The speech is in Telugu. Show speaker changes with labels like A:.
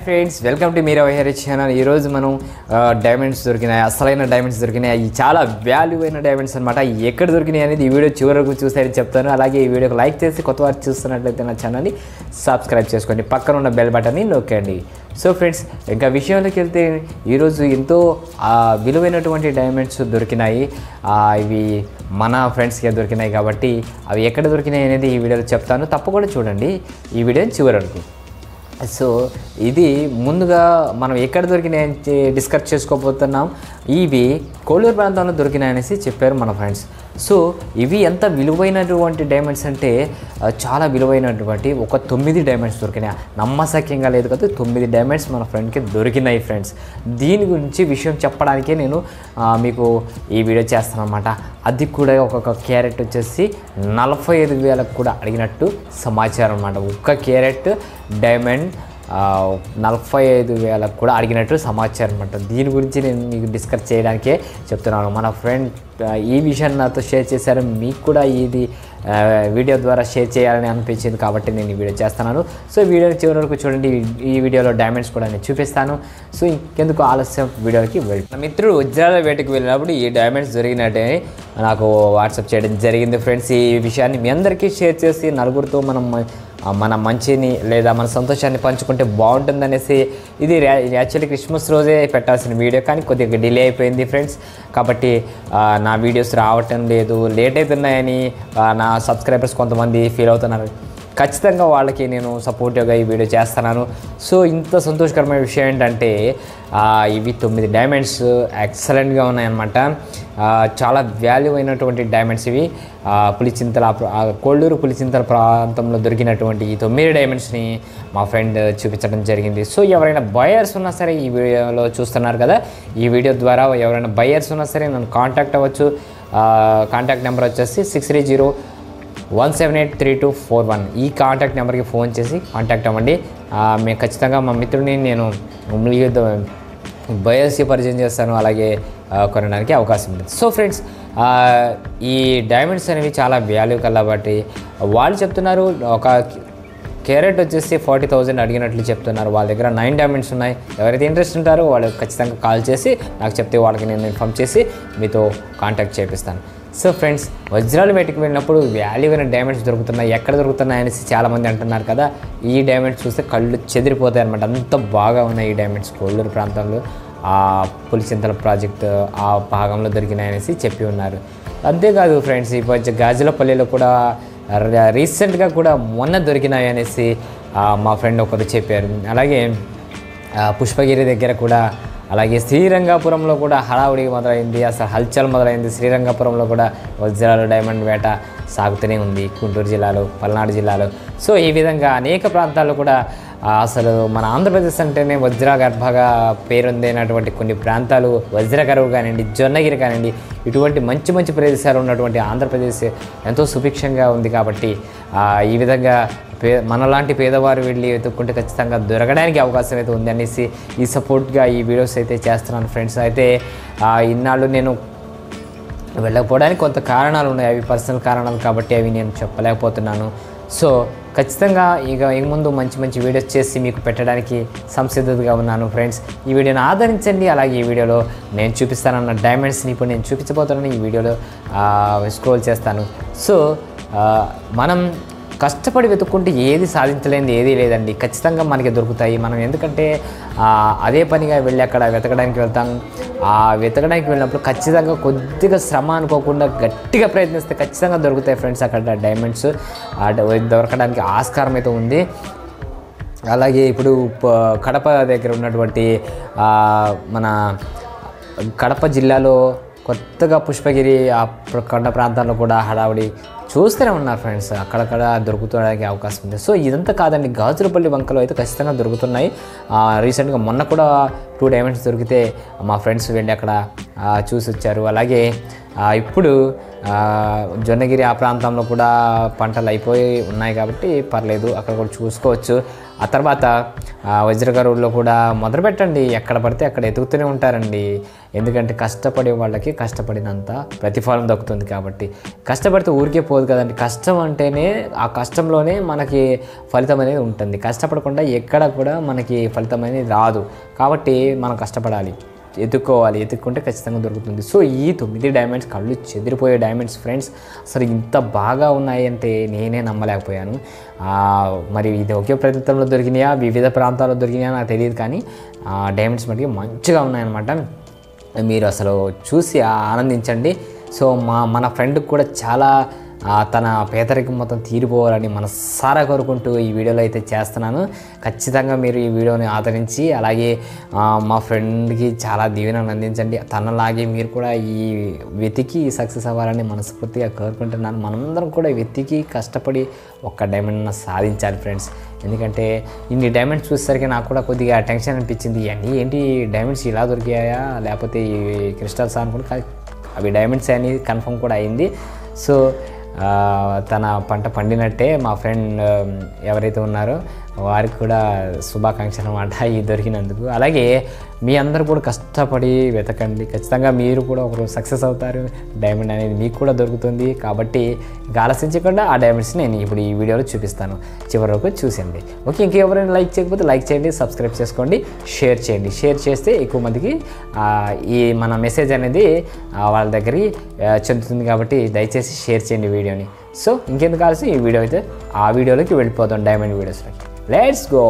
A: Friends welcome to Meera Vaihari channel. ఈరోజు మనం డైమండ్స్ దొరికినాయి, అసలైన డైమండ్స్ దొరికినాయి. అవి చాలా వాల్యూ అయిన డైమండ్స్ అనమాట. ఎక్కడ దొరికినాయి అనేది ఈ వీడియో చివరి వరకు చూసారని చెప్తాను. అలాగే ఈ వీడియోకి లైక్ చేసి కొత్త వారు చూస్తున్నట్లయితే నా ఛానల్ని సబ్స్క్రైబ్ చేసుకోండి, పక్కన ఉన్న బెల్ బటన్ని నొక్కండి. సో ఫ్రెండ్స్, ఇంకా విషయంలోకి వెళ్తే ఈరోజు ఎంతో విలువైనటువంటి డైమండ్స్ దొరికినాయి. ఇవి మన ఫ్రెండ్స్కే దొరికినాయి కాబట్టి అవి ఎక్కడ దొరికినాయి అనేది ఈ వీడియోలో చెప్తాను. తప్పకుండా చూడండి ఈ వీడియోని చివరి వరకు. సో ఇది ముందుగా మనం ఎక్కడ దొరికినాయని డిస్కస్ చేసుకోబోతున్నాం. ఇవి కోడూరు ప్రాంతంలో దొరికినాయనేసి చెప్పారు మన ఫ్రెండ్స్. సో ఇవి ఎంత విలువైనటువంటి డైమండ్స్ అంటే చాలా విలువైనటువంటి ఒక 9 డైమండ్స్ దొరికినాయి. నమ్మశక్యంగా లేదు కదా, 9 డైమండ్స్ మన ఫ్రెండ్కి దొరికినాయి ఫ్రెండ్స్. దీని గురించి విషయం చెప్పడానికే నేను మీకు ఈ వీడియో చేస్తాను అనమాట. అది కూడా ఒక్కొక్క క్యారెట్ వచ్చేసి 45,000 కూడా అడిగినట్టు సమాచారం అనమాట. ఒక్క క్యారెట్ డైమండ్ 45,000 కూడా అడిగినట్టు సమాచారం అనమాట. దీని గురించి నేను మీకు డిస్కస్ చేయడానికే చెప్తున్నాను. మన ఫ్రెండ్ ఈ విషయాన్ని నాతో షేర్ చేశారు, మీకు కూడా ఇది వీడియో ద్వారా షేర్ చేయాలని అనిపించింది కాబట్టి నేను ఈ వీడియో చేస్తున్నాను. సో వీడియో చివరి వరకు చూడండి. ఈ వీడియోలో డైమండ్స్ కూడా నేను చూపిస్తాను. సో ఇంకెందుకు ఆలస్యం, వీడియోకి వెళ్ళి నా మిత్రుడు వజ్రాల వేటకి వెళ్ళినప్పుడు ఈ డైమండ్స్ దొరికినట్టే నాకు వాట్సాప్ చేయడం జరిగింది ఫ్రెండ్స్. ఈ విషయాన్ని మీ అందరికీ షేర్ చేసి నలుగురితో మన మంచిని లేదా మన సంతోషాన్ని పంచుకుంటే బాగుంటుందనేసి ఇది యాక్చువల్లీ క్రిస్మస్ రోజే పెట్టాల్సిన వీడియో, కానీ కొద్దిగా డిలే అయిపోయింది ఫ్రెండ్స్. కాబట్టి నా వీడియోస్ రావటం లేదు, లేట్ అవుతున్నాయని నా సబ్స్క్రైబర్స్ కొంతమంది ఫీల్ అవుతున్నారు. ఖచ్చితంగా వాళ్ళకి నేను సపోర్టివ్గా ఈ వీడియో చేస్తున్నాను. సో ఇంత సంతోషకరమైన విషయం ఏంటంటే ఇవి 9 డైమండ్స్ ఎక్సలెంట్గా ఉన్నాయన్నమాట. చాలా వాల్యూ అయినటువంటి డైమండ్స్ ఇవి. కోళ్ళూరు పులిచింతల ప్రాంతంలో దొరికినటువంటి ఈ 9 డైమండ్స్ని మా ఫ్రెండ్ చూపించడం జరిగింది. సో ఎవరైనా బయర్స్ ఉన్నా సరే ఈ వీడియోలో చూస్తున్నారు కదా, ఈ వీడియో ద్వారా ఎవరైనా బయర్స్ ఉన్నా సరే నన్ను కాంటాక్ట్ అవ్వచ్చు. కాంటాక్ట్ నెంబర్ వచ్చేసి 6301783241. ఈ కాంటాక్ట్ నెంబర్కి ఫోన్ చేసి కాంటాక్ట్ అవ్వండి. మేము ఖచ్చితంగా మా మిత్రుడిని నేను బయర్స్కి పరిచయం చేస్తాను, అలాగే కొనడానికి అవకాశం ఉంది. సో ఫ్రెండ్స్, ఈ డైమండ్స్ అనేవి చాలా వాల్యూ కాబట్టి వాళ్ళు చెప్తున్నారు ఒక క్యారెట్ వచ్చేసి 40,000 అడిగినట్లు చెప్తున్నారు. వాళ్ళ దగ్గర 9 డైమండ్స్ ఉన్నాయి. ఎవరైతే ఇంట్రెస్ట్ ఉంటారో వాళ్ళు ఖచ్చితంగా కాల్ చేసి నాకు చెప్తే వాళ్ళకి నేను ఇన్ఫామ్ చేసి మీతో కాంటాక్ట్ చేపిస్తాను. సో ఫ్రెండ్స్, వజ్రాల వేటకి వెళ్ళినప్పుడు వాల్యూ అయిన డైమండ్స్ దొరుకుతున్నాయి, ఎక్కడ దొరుకుతున్నాయి అనేసి చాలామంది అంటున్నారు కదా. ఈ డైమండ్స్ చూస్తే కళ్ళు చెదిరిపోతాయి అనమాట. అంత బాగా ఉన్నాయి ఈ డైమండ్స్. కోళ్ళూరు ప్రాంతంలో పులిచింతల ప్రాజెక్ట్ ఆ భాగంలో దొరికినాయనేసి చెప్పి ఉన్నారు. అంతేకాదు ఫ్రెండ్స్, ఇప్పుడు గాజులపల్లిలో కూడా రీసెంట్గా కూడా మొన్న దొరికినాయి అనేసి మా ఫ్రెండ్ ఒకరు చెప్పారు. అలాగే పుష్పగిరి దగ్గర కూడా, అలాగే శ్రీరంగపురంలో కూడా హడావుడి మొదలైంది, అసలు హల్చల్ మొదలైంది. శ్రీరంగపురంలో కూడా వజ్రాలు డైమండ్ వేట సాగుతూనే ఉంది, గుంటూరు జిల్లాలో, పల్నాడు జిల్లాలో. సో ఈ విధంగా అనేక ప్రాంతాల్లో కూడా అసలు మన ఆంధ్రప్రదేశ్ అంటేనే వజ్రగర్భగా పేరొందినటువంటి కొన్ని ప్రాంతాలు, వజ్రకరువు కానివ్వండి, జొన్నగిరి కానివ్వండి, ఇటువంటి మంచి మంచి ప్రదేశాలు ఉన్నటువంటి ఆంధ్రప్రదేశ్ ఎంతో సుభిక్షంగా ఉంది. కాబట్టి ఈ విధంగా మనలాంటి పేదవారు వెళ్ళి వెతుక్కుంటే ఖచ్చితంగా దొరకడానికి అవకాశం అయితే ఉంది అనేసి ఈ సపోర్ట్గా ఈ వీడియోస్ అయితే చేస్తున్నాను ఫ్రెండ్స్. అయితే ఇన్నాళ్ళు నేను వెళ్ళకపోవడానికి కొంత కారణాలు ఉన్నాయి, అవి పర్సనల్ కారణాలు కాబట్టి అవి నేను చెప్పలేకపోతున్నాను. సో ఖచ్చితంగా ఇక ముందు మంచి మంచి వీడియోస్ చేసి మీకు పెట్టడానికి సంసిద్ధతగా ఉన్నాను ఫ్రెండ్స్. ఈ వీడియోని ఆదరించండి. అలాగే ఈ వీడియోలో నేను చూపిస్తానన్న డైమండ్స్ని ఇప్పుడు నేను చూపించబోతున్నాను. ఈ వీడియోలో స్క్రోల్ చేస్తాను. సో మనం కష్టపడి వెతుక్కుంటే ఏది సాధించలేనిది ఏదీ లేదండి. ఖచ్చితంగా మనకి దొరుకుతాయి. మనం ఎందుకంటే అదే పనిగా వెళ్ళి అక్కడ వెతకడానికి వెళ్తాం. వెతకడానికి వెళ్ళినప్పుడు ఖచ్చితంగా కొద్దిగా శ్రమ అనుకోకుండా గట్టిగా ప్రయత్నిస్తే ఖచ్చితంగా దొరుకుతాయి ఫ్రెండ్స్. అక్కడ డైమండ్స్ దొరకడానికి ఆస్కారం అయితే ఉంది. అలాగే ఇప్పుడు కడప దగ్గర ఉన్నటువంటి మన కడప జిల్లాలో కొత్తగా పుష్పగిరి కొండ ప్రాంతాల్లో కూడా హడావుడి చూస్తూనే ఉన్నారు ఫ్రెండ్స్. అక్కడక్కడ దొరుకుతడానికి అవకాశం ఉంది. సో ఇదంతా కాదండి, గాజులపల్లి వంకలో అయితే ఖచ్చితంగా దొరుకుతున్నాయి. రీసెంట్గా మొన్న కూడా 2 డైమండ్స్ దొరికితే మా ఫ్రెండ్స్ వెళ్ళి అక్కడ చూసి వచ్చారు. అలాగే ఇప్పుడు జొన్నగిరి ఆ ప్రాంతంలో కూడా పంటలు అయిపోయి ఉన్నాయి కాబట్టి పర్లేదు, అక్కడ కూడా చూసుకోవచ్చు. ఆ తర్వాత వజ్రకరువులో కూడా మొదలు పెట్టండి. ఎక్కడ పడితే అక్కడ ఎదుగుతూనే ఉంటారండి. ఎందుకంటే కష్టపడే వాళ్ళకి కష్టపడినంత ప్రతిఫలం దక్కుతుంది కాబట్టి. కష్టపడితే ఊరికే పోదు కదండి. కష్టం అంటేనే ఆ కష్టంలోనే మనకి ఫలితం అనేది ఉంటుంది. కష్టపడకుండా ఎక్కడ కూడా మనకి ఫలితం అనేది రాదు. కాబట్టి మనం కష్టపడాలి, ఎత్తుక్కుంటే ఖచ్చితంగా దొరుకుతుంది. సో ఈ 9 డైమండ్స్ కళ్ళు చెదిరిపోయే డైమండ్స్ ఫ్రెండ్స్. అసలు ఇంత బాగా ఉన్నాయి అంటే నేనే నమ్మలేకపోయాను. మరి ఇది ఒకే ప్రాంతంలో దొరికినాయా, వివిధ ప్రాంతాల్లో దొరికినాయా నాకు తెలియదు, కానీ డైమండ్స్ మటుకు మంచిగా ఉన్నాయన్నమాట. మీరు అసలు చూసి ఆనందించండి. సో మన ఫ్రెండ్కి కూడా చాలా తన పేదరికం మొత్తం తీరిపోవాలని మనసారా కోరుకుంటూ ఈ వీడియోలో అయితే చేస్తున్నాను. ఖచ్చితంగా మీరు ఈ వీడియోని ఆదరించి అలాగే మా ఫ్రెండ్కి చాలా దీవెనలు అందించండి. తనలాగే మీరు కూడా ఈ వెతికి సక్సెస్ అవ్వాలని మనస్ఫూర్తిగా కోరుకుంటున్నాను. మనందరం కూడా వెతికి కష్టపడి ఒక్క డైమండ్ సాధించాలి ఫ్రెండ్స్. ఎందుకంటే ఇన్ని డైమండ్స్ చూసేసరికి నాకు కూడా కొద్దిగా టెన్షన్ అనిపించింది. అన్నీ ఏంటి డైమండ్స్ ఇలా దొరికాయా లేకపోతే ఈ క్రిస్టల్స్ అనుకుంటే అవి డైమండ్స్ అని కన్ఫర్మ్ కూడా అయింది. సో తన పంట పండినట్టే మా ఫ్రెండ్ ఎవరైతే ఉన్నారో వారికి కూడా శుభాకాంక్షలు అన్నమాట ఈ దొరికినందుకు. అలాగే మీ అందరూ కూడా కష్టపడి వెతకండి. ఖచ్చితంగా మీరు కూడా ఒకరోజు సక్సెస్ అవుతారు. డైమండ్ అనేది మీకు కూడా దొరుకుతుంది. కాబట్టి ఇంకా ఆలోచించకుండా ఆ డైమండ్స్ని నేను ఇప్పుడు ఈ వీడియోలో చూపిస్తాను. చివరి వరకు చూసేయండి. ఓకే, ఇంకెవరైనా లైక్ చేయకపోతే లైక్ చేయండి, సబ్స్క్రైబ్ చేసుకోండి, షేర్ చేయండి. షేర్ చేస్తే ఎక్కువ మందికి ఈ మన మెసేజ్ అనేది వాళ్ళ దగ్గరికి చెందుతుంది. కాబట్టి దయచేసి షేర్ చేయండి వీడియోని. సో ఇంకెందుకు కావాల్సి ఈ వీడియో అయితే ఆ వీడియోలోకి వెళ్ళిపోతాం, డైమండ్ వీడియోస్లోకి. Let's go!